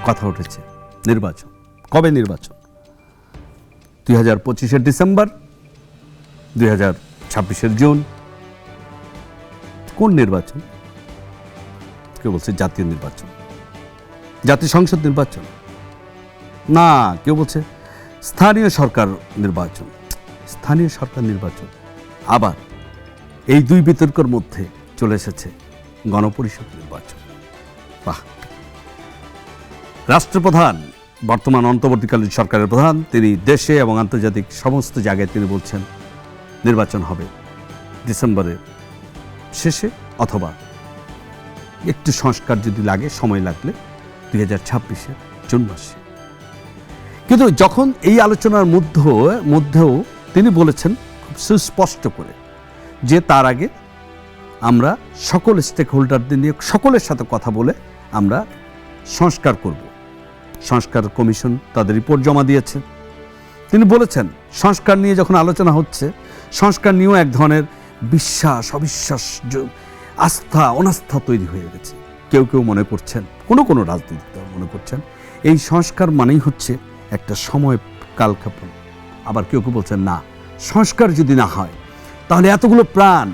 কথা উঠেছে নির্বাচন। কবে নির্বাচন? 2025-এর ডিসেম্বর, 2026-এর জুন। কোন নির্বাচন? কেউ বলছে জাতীয় নির্বাচন, জাতীয় সংসদ নির্বাচন। না, কেউ বলছে স্থানীয় সরকার নির্বাচন, স্থানীয় সরকার নির্বাচন। আবার এই দুই বিতর্কের মধ্যে চলে এসেছে গণপরিষদ নির্বাচন। বাহ! রাষ্ট্রপ্রধান, বর্তমান অন্তর্বর্তীকালীন সরকারের প্রধান, তিনি দেশে এবং আন্তর্জাতিক সমস্ত জায়গায় তিনি বলছেন নির্বাচন হবে ডিসেম্বরের শেষে অথবা একটু সংস্কার যদি লাগে, সময় লাগলে 2026-এর জুন মাসে। কিন্তু যখন এই আলোচনার মধ্যেও তিনি বলেছেন খুব সুস্পষ্ট করে যে তার আগে আমরা সকল স্টেক হোল্ডারদের নিয়ে সকলের সাথে কথা বলে আমরা সংস্কার করব। সংস্কার কমিশন তাদের রিপোর্ট জমা দিয়েছে। তিনি বলেছেন সংস্কার নিয়ে যখন আলোচনা হচ্ছে, সংস্কার নিয়েও এক ধরনের বিশ্বাস অবিশ্বাস, আস্থা অনাস্থা তৈরি হয়ে গেছে। কেউ কেউ মনে করছেন, কোনো রাজনৈতিক দল মনে করছেন এই সংস্কার মানেই হচ্ছে একটা সময় কালক্ষেপণ। আবার কেউ কেউ বলছেন না, সংস্কার যদি না হয় তাহলে এতগুলো প্রাণ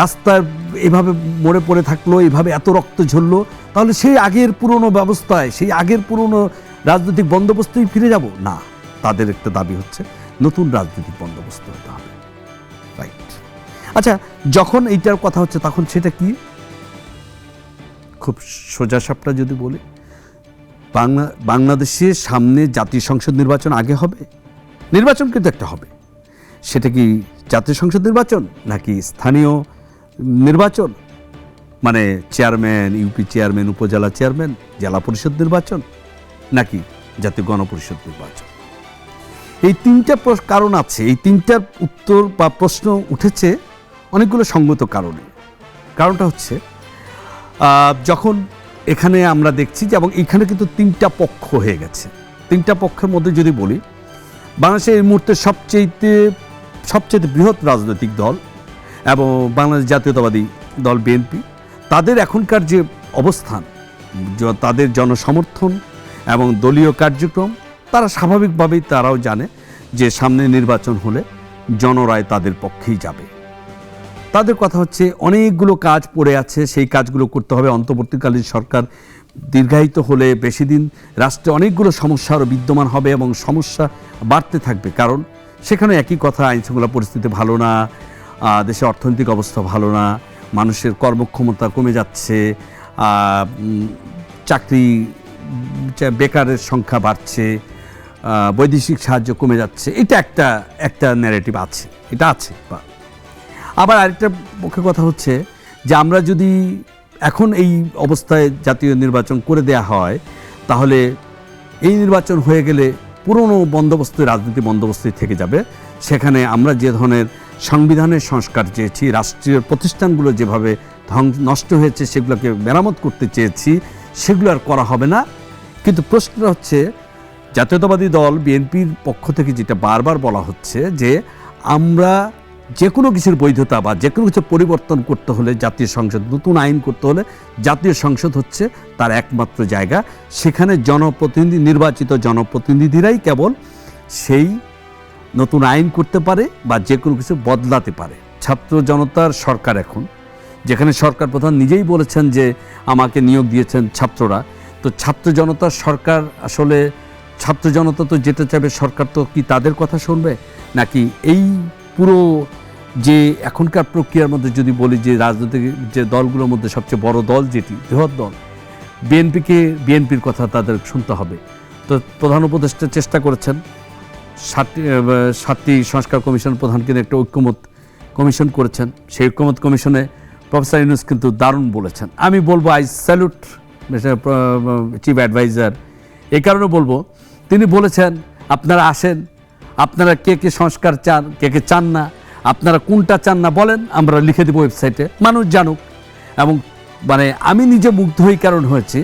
রাস্তায় এভাবে মরে পড়ে থাকলো, এইভাবে এত রক্ত ঝরলো, তাহলে সেই আগের পুরনো ব্যবস্থায়, সেই আগের পুরনো রাজনৈতিক বন্দোবস্তই ফিরে যাব না। তাদের একটা দাবি হচ্ছে নতুন রাজনৈতিক বন্দোবস্ত হতে হবে। রাইট। আচ্ছা, যখন এইটার কথা হচ্ছে তখন সেটা কি? খুব সোজাসাপটা যদি বলি, বাংলাদেশের সামনে জাতীয় সংসদ নির্বাচন আগে হবে। নির্বাচন কিন্তু একটা হবে, সেটা কি জাতীয় সংসদ নির্বাচন নাকি স্থানীয় নির্বাচন, মানে চেয়ারম্যান, ইউপি চেয়ারম্যান, উপজেলা চেয়ারম্যান, জেলা পরিষদ নির্বাচন, নাকি জাতীয় গণপরিষদ নির্বাচন? এই তিনটা কারণ আছে। এই তিনটার উত্তর বা প্রশ্ন উঠেছে অনেকগুলো সঙ্গত কারণে। কারণটা হচ্ছে যখন এখানে আমরা দেখছি যে, এবং এখানে কিন্তু তিনটা পক্ষ হয়ে গেছে। তিনটা পক্ষের মধ্যে যদি বলি, বাংলাদেশের এই মুহূর্তে সবচেয়ে বৃহৎ রাজনৈতিক দল এবং বাংলাদেশ জাতীয়তাবাদী দল বিএনপি, তাদের এখনকার যে অবস্থান, তাদের জনসমর্থন এবং দলীয় কার্যক্রম, তারা স্বাভাবিকভাবেই তারাও জানে যে সামনে নির্বাচন হলে জনরায় তাদের পক্ষেই যাবে। তাদের কথা হচ্ছে অনেকগুলো কাজ পড়ে আছে, সেই কাজগুলো করতে হবে। অন্তর্বর্তীকালীন সরকার দীর্ঘায়িত হলে বেশি দিন রাষ্ট্রে অনেকগুলো সমস্যা আরও বিদ্যমান হবে এবং সমস্যা বাড়তে থাকবে। কারণ সেখানে একই কথা, আইনশৃঙ্খলা পরিস্থিতি ভালো না, দেশে অর্থনৈতিক অবস্থা ভালো না, মানুষের কর্মক্ষমতা কমে যাচ্ছে, চাকরি বেকারের সংখ্যা বাড়ছে, বৈদেশিক সাহায্য কমে যাচ্ছে। এটা একটা ন্যারেটিভ আছে, এটা আছে। আবার আরেকটা পক্ষে কথা হচ্ছে যে আমরা যদি এখন এই অবস্থায় জাতীয় নির্বাচন করে দেয়া হয়, তাহলে এই নির্বাচন হয়ে গেলে পুরনো বন্দোবস্ত, রাজনীতি বন্দোবস্তই থেকে যাবে। সেখানে আমরা যে ধরনের সংবিধানের সংস্কার চেয়েছি, রাষ্ট্রীয় প্রতিষ্ঠানগুলো যেভাবে নষ্ট হয়েছে সেগুলোকে মেরামত করতে চেয়েছি, সেগুলো আর করা হবে না। কিন্তু প্রশ্নটা হচ্ছে, জাতীয়তাবাদী দল বিএনপির পক্ষ থেকে যেটা বারবার বলা হচ্ছে যে আমরা যে কোনো কিছুর বৈধতা বা যে কোনো কিছু পরিবর্তন করতে হলে জাতীয় সংসদ, নতুন আইন করতে হলে জাতীয় সংসদ হচ্ছে তার একমাত্র জায়গা। সেখানে জনপ্রতিনিধি, নির্বাচিত জনপ্রতিনিধিরাই কেবল সেই নতুন আইন করতে পারে বা যে কোনো কিছু বদলাতে পারে। ছাত্র জনতার সরকার এখন, যেখানে সরকার প্রধান নিজেই বলেছেন যে আমাকে নিয়োগ দিয়েছেন ছাত্ররা, তো ছাত্র জনতার সরকার, আসলে ছাত্র জনতা তো যেটা চাইবে, সরকার তো কি তাদের কথা শুনবে? নাকি এই পুরো যে এখনকার প্রক্রিয়ার মধ্যে যদি বলি যে রাজনৈতিক যে দলগুলোর মধ্যে সবচেয়ে বড় দল, যেটি বৃহৎ দল বিএনপির কথা তাদের শুনতে হবে। তো প্রধান উপদেষ্টা চেষ্টা করেছেন 7টি সংস্কার কমিশন প্রধানকে একটা ঐক্যমত কমিশন করেছেন। সেই ঐক্যমত কমিশনে প্রফেসর ইউনূস কিন্তু দারুণ বলেছেন। আমি বলবো আই স্যালুট চিফ অ্যাডভাইজার। এই কারণে বলবো, তিনি বলেছেন আপনারা আসেন, আপনারা কে কে সংস্কার চান, কে কে চান না, আপনারা কোনটা চান না বলেন, আমরা লিখে দেবো ওয়েবসাইটে, মানুষ জানুক। এবং মানে আমি নিজে মুগ্ধ হয়ে কারণ হয়েছে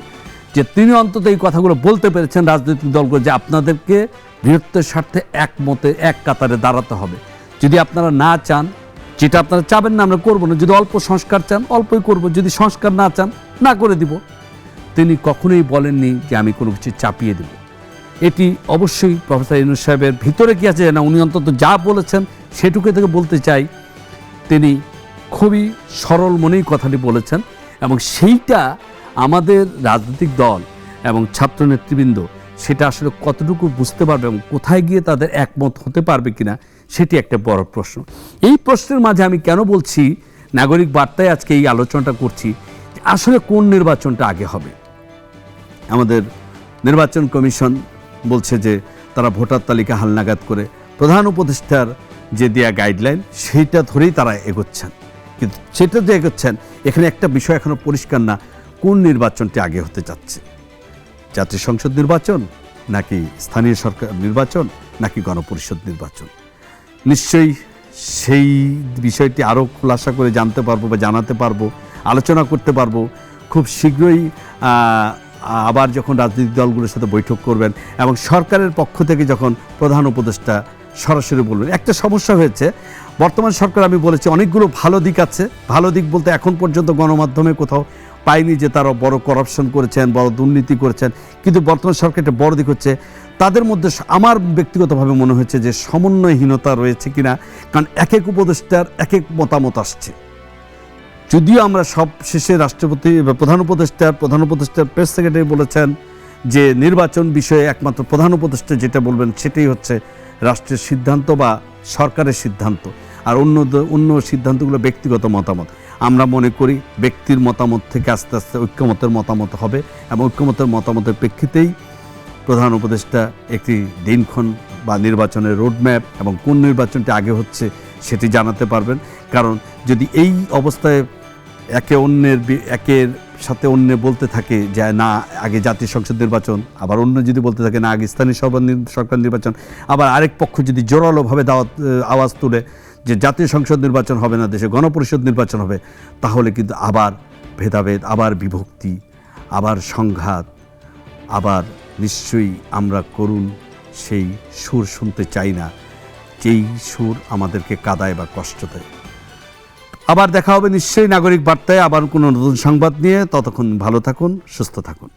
যে তিনি অন্তত এই কথাগুলো বলতে পেরেছেন রাজনৈতিক দলগুলো, যে আপনাদেরকে বৃহত্তর স্বার্থে একমতে এক কাতারে দাঁড়াতে হবে। যদি আপনারা না চান, যেটা আপনারা চাবেন না আমরা করবো না, যদি অল্প সংস্কার চান অল্পই করব, যদি সংস্কার না চান না করে দিব। তিনি কখনোই বলেননি যে আমি কোনো কিছু চাপিয়ে দেব। এটি অবশ্যই প্রফেসর ইউনূস সাহেবের ভিতরে কি আছে না, উনি অন্তত যা বলেছেন সেটুকু থেকে বলতে চাই, তিনি খুবই সরল মনেই কথাটি বলেছেন এবং সেইটা আমাদের রাজনৈতিক দল এবং ছাত্র নেতৃবৃন্দ সেটা আসলে কতটুকু বুঝতে পারবে এবং কোথায় গিয়ে তাদের একমত হতে পারবে কিনা সেটি একটা বড় প্রশ্ন। এই প্রশ্নের মাঝে আমি কেন বলছি নাগরিক বার্তায় আজকে এই আলোচনাটা করছি, আসলে কোন নির্বাচনটা আগে হবে। আমাদের নির্বাচন কমিশন বলছে যে তারা ভোটার তালিকা হালনাগাদ করে প্রধান উপদেষ্টার যে দেয়া গাইডলাইন সেইটা ধরেই তারা এগোচ্ছেন, কিন্তু সেটা যে এগোচ্ছেন এখানে একটা বিষয় এখনো পরিষ্কার না, কোন নির্বাচনটি আগে হতে যাচ্ছে, জাতীয় সংসদ নির্বাচন নাকি স্থানীয় সরকার নির্বাচন নাকি গণপরিষদ নির্বাচন। নিশ্চয়ই সেই বিষয়টি আরও খোলাসা করে জানতে পারবো বা জানাতে পারবো, আলোচনা করতে পারবো খুব শীঘ্রই। আবার যখন রাজনৈতিক দলগুলোর সাথে বৈঠক করবেন এবং সরকারের পক্ষ থেকে যখন প্রধান উপদেষ্টা সরাসরি বলবেন। একটা সমস্যা হয়েছে বর্তমান সরকার, আমি বলেছি অনেকগুলো ভালো দিক আছে। ভালো দিক বলতে এখন পর্যন্ত গণমাধ্যমে কোথাও পাইনি যে তারা বড় করাপশন করেছেন, বড় দুর্নীতি করেছেন, কিন্তু বর্তমান সরকার একটা বড় দিক হচ্ছে তাদের মধ্যে আমার ব্যক্তিগতভাবে মনে হচ্ছে যে সমন্বয়হীনতা রয়েছে কিনা, কারণ এক এক উপদেষ্টার এক এক মতামত আসছে। যদিও আমরা সব শেষে রাষ্ট্রপতি প্রধান উপদেষ্টার প্রেস সেক্রেটারি বলেছেন যে নির্বাচন বিষয়ে একমাত্র প্রধান উপদেষ্টা যেটা বলবেন সেটাই হচ্ছে রাষ্ট্রের সিদ্ধান্ত বা সরকারের সিদ্ধান্ত, আর অন্য সিদ্ধান্তগুলো ব্যক্তিগত মতামত। আমরা মনে করি ব্যক্তির মতামত থেকে আস্তে আস্তে ঐক্যমতের মতামত হবে এবং ঐক্যমতের মতামতের প্রেক্ষিতেই প্রধান উপদেষ্টা একটি দিনক্ষণ বা নির্বাচনের রোডম্যাপ এবং কোন নির্বাচনটি আগে হচ্ছে সেটি জানাতে পারবেন। কারণ যদি এই অবস্থায় একের সাথে অন্য বলতে থাকে যে না আগে জাতীয় সংসদ নির্বাচন, আবার অন্য যদি বলতে থাকে না আগে স্থানীয় সরকার নির্বাচন, আবার আরেক পক্ষ যদি জোরালোভাবে আওয়াজ তুলে যে জাতীয় সংসদ নির্বাচন হবে না, দেশে গণপরিষদ নির্বাচন হবে, তাহলে কিন্তু আবার ভেদাভেদ, আবার বিভক্তি, আবার সংঘাত, আবার নিশ্চয়ই আমরা করুণ সেই সুর শুনতে চাই না, যেই সুর আমাদেরকে কাঁদায় বা কষ্ট দেয়। আবার দেখা হবে নিশ্চয়ই নাগরিক বার্তায় আবার কোনো নতুন সংবাদ নিয়ে। ততক্ষণ ভালো থাকুন, সুস্থ থাকুন।